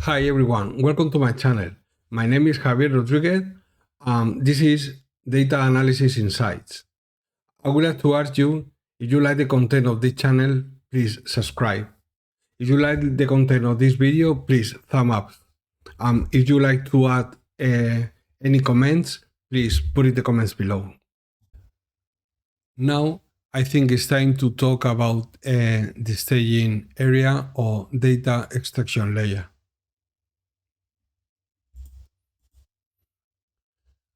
Hi everyone, welcome to my channel. My name is Javier Rodriguez. This is Data Analysis Insights. I would like to ask you, if you like the content of this channel, please subscribe. If you like the content of this video, please thumb up. If you like to add any comments, please put in the comments below. Now, I think it's time to talk about the staging area or data extraction layer.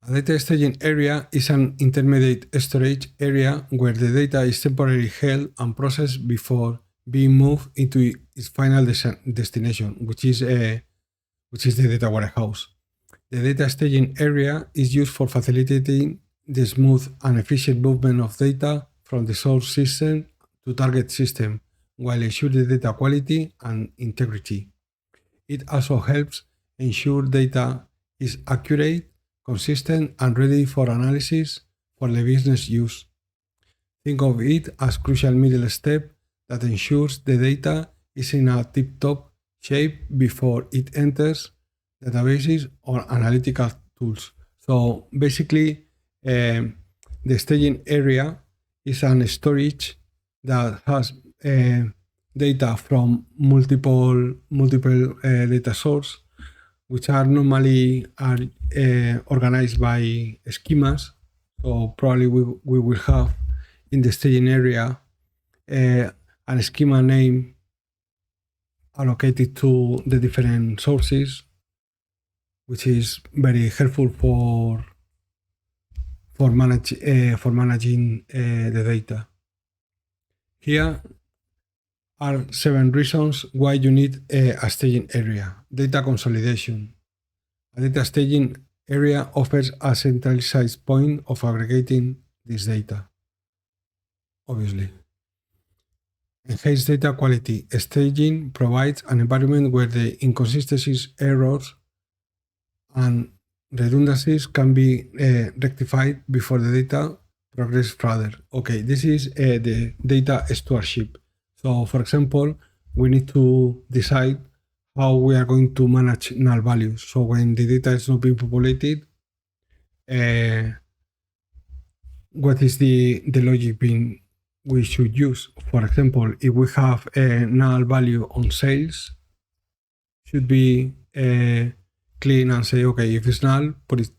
A data staging area is an intermediate storage area where the data is temporarily held and processed before being moved into its final destination, which is the data warehouse. The data staging area is used for facilitating the smooth and efficient movement of data from the source system to target system while ensuring the data quality and integrity. It also helps ensure data is accurate, consistent, and ready for analysis for the business use. Think of it as a crucial middle step that ensures the data is in a tip-top shape before it enters databases or analytical tools. So basically, the staging area is an storage that has data from multiple data sources, which are normally organized by schemas. So probably we will have in the staging area an schema name allocated to the different sources, which is very helpful for managing the data. Here are 7 reasons why you need a staging area. Data consolidation. A data staging area offers a centralized point of aggregating this data, obviously. Enhanced data quality. Staging provides an environment where the inconsistencies, errors, and redundancies can be rectified before the data progresses further. Okay, this is the data stewardship. So, for example, we need to decide how we are going to manage null values. So when the data is not being populated, what is the logic we should use? For example, if we have a null value on sales, should be clean and say, okay, if it's null, put it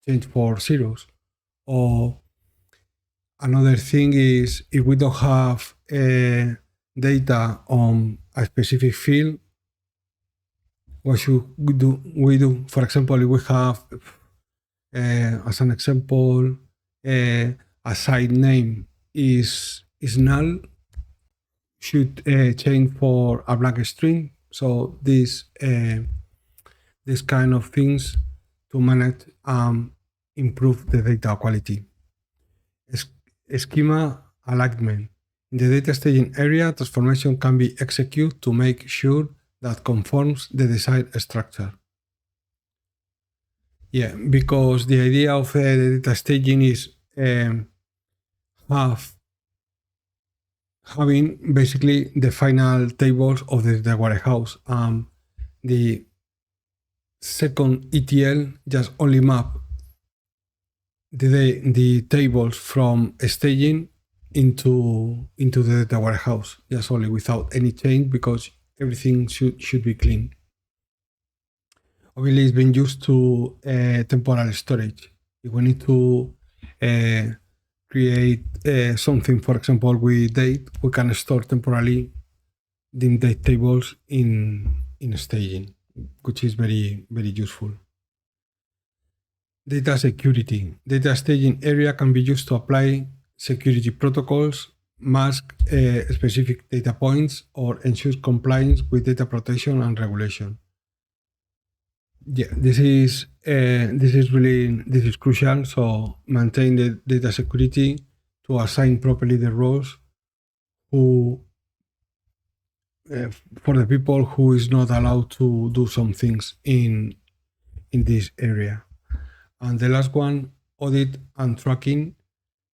change for zeros. Or another thing is if we don't have data on a specific field, what should we do? For example, if we have, as an example, a site name is null, should change for a blank string. So this kind of things to manage improve the data quality. Schema alignment. In the data staging area, transformation can be executed to make sure that conforms the desired structure. Yeah, because the idea of the data staging is having basically the final tables of the data warehouse. The second ETL just only map the tables from staging into the data warehouse, just only without any change, because everything should be clean. Obviously, it's been used to temporal storage. If we need to create something, for example, with date, we can store temporarily the date tables in staging, which is very, very useful. Data security. Data staging area can be used to apply security protocols, mask specific data points, or ensure compliance with data protection and regulation. Yeah, this is crucial. So maintain the data security to assign properly the roles for the people who is not allowed to do some things in this area. And the last one, audit and tracking.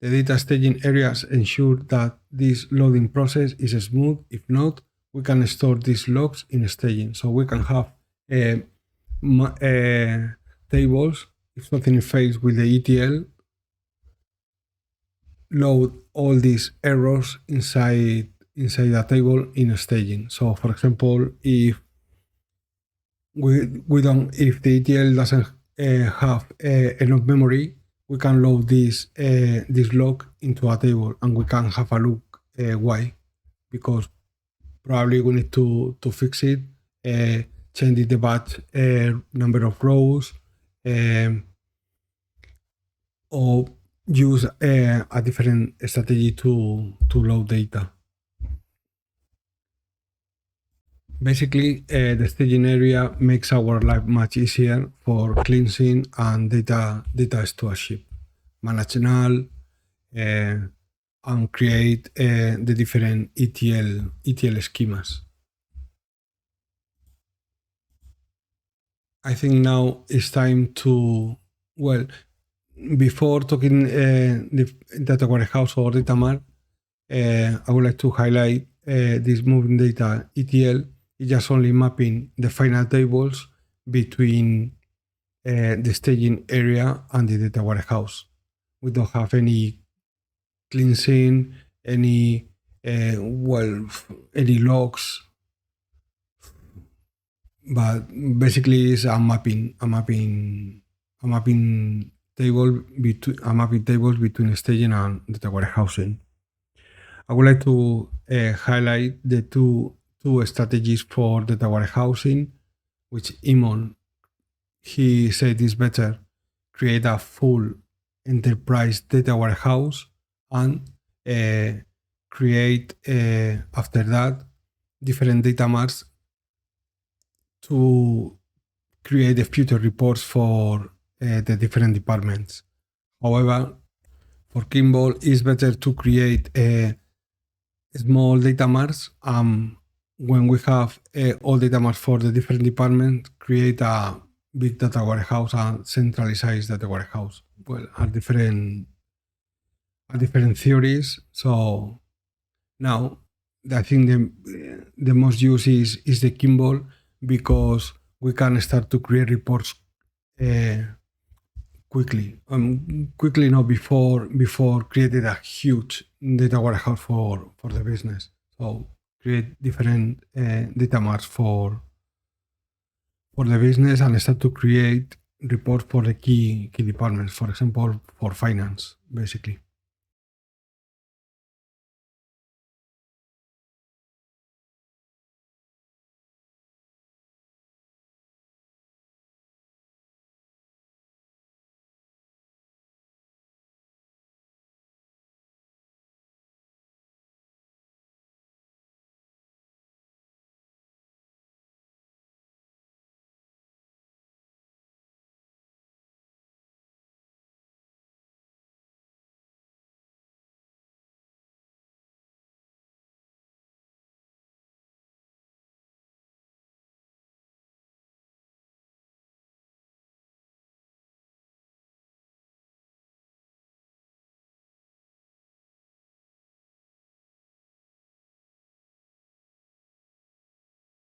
The data staging areas ensure that this loading process is smooth. If not, we can store these logs in staging. So we can have tables. If something fails with the ETL, load all these errors inside a table in staging. So for example, if if the ETL doesn't have enough memory, we can load this log into a table, and we can have a look why, because probably we need to fix it, change the batch number of rows, or use a different strategy to load data. Basically, the staging area makes our life much easier for cleansing and data stewardship, manage null, and create the different ETL schemas. I think now it's time to, well, before talking the data warehouse or datamart, I would like to highlight this moving data ETL is just only mapping the final tables between the staging area and the data warehouse. We don't have any cleansing, any logs, but basically it's a mapping tables between staging and data warehousing. I would like to highlight the two strategies for data warehousing, which Imon, he said is better create a full enterprise data warehouse and create after that different datamarts to create the future reports for the different departments. However, for Kimball, it's better to create small datamarts. When we have all datamarts for the different departments, create a big data warehouse and centralized data warehouse. Well, are different theories. So now I think the most used is the Kimball, because we can start to create reports quickly. Quickly, not before creating a huge data warehouse for the business. So create different data marts for the business and start to create reports for the key departments. For example, for finance, basically.